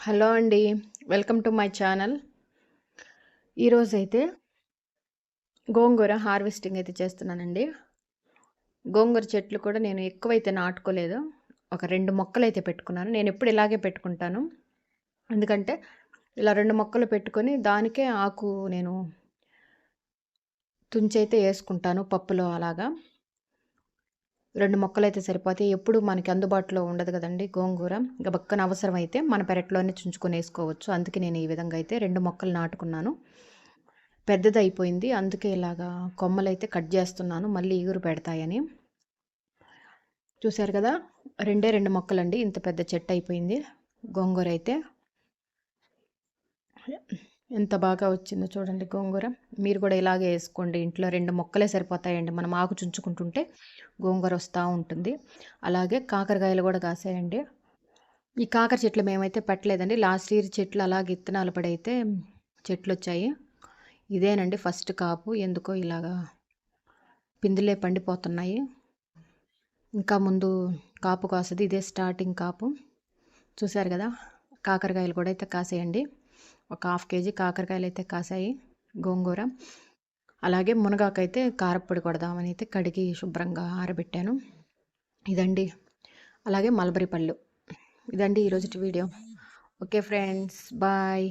Hello అండి. Welcome to my channel. ఈరోజైతే గోంగూర harvesting అయితే చేస్తున్నానండి. గోంగూర చెట్లు కూడా నేను ఎక్కువైతే నాటుకోలేదు. ఒక 2 మొక్కలైతే పెట్టుకున్నాను. నేనెప్పుడు ఇలాగే పెట్టుకుంటాను. ఎందుకంటే ఇలా 2 మొక్కలు పెట్టుకొని దానికే ఆకు నేను తుంచైతే యేసుకుంటాను పప్పులో అలాగా. 2 మొక్కలైతే సరిపోతాయి. ఎప్పుడు మనకి అందుబాటులో ఉండదు కదండీ గోంగూర. గబక్కన అవసరమైతే మన పెరట్లోనే చుంచుకొనేసుకోవచ్చు. అందుకే నేను ఈ విధంగా అయితే 2 మొక్కలు నాటుకున్నాను. పెద్దదయిపోయింది. అందుకే ఇలాగా కొమ్మలైతే కట్ జేస్తున్నాను. మళ్ళీ ఇగురు పెడతాయని. చూసారు కదా! 2 మొక్కలండి. ఇంత పెద్ద చెట్టయిపోయింది. గోంగూరైతే. ఎంత బాగా వచ్చిందో చూడండి గోంగూర. మీరు కూడా ఇలాగే యేసుకోండి. ఇంట్లో 2 మొక్కలే సరిపోతాయండి. మనం ఆకు చుంచుకుంటుంటే గోంగూర వస్తా ఉంటుంది. అలాగే కాకరకాయలు కూడా కాసాయండి. ఈ కాకర చెట్లు మేమైతే పెట్టలేదండి. లాస్ట్ ఇయర్ చెట్లు అలాగే ఇత్తనాలు పడైతే చెట్లొచ్చాయి. ఇదేనండి ఫస్ట్ కాపు. ఎందుకో ఇలాగా పిందులే పండిపోతున్నాయి. ఇంకా ముందు కాపు కాస్తది. ఇదే స్టార్టింగ్ కాపు. చూసారు కదా! కాకరకాయలు కూడా అయితే కాసాయండి. ఒక 1/2 కేజీ కాకరకాయలు అయితే కాసాయి. గోంగూర. అలాగే మునగాకైతే కారప్పొడి కొడదామని అయితే కడిగి శుభ్రంగా ఆరబెట్టాను. ఇదండి. అలాగే మల్బరీ పళ్ళు. ఇదండి ఈరోజుటి వీడియో. Okay friends. బాయ్.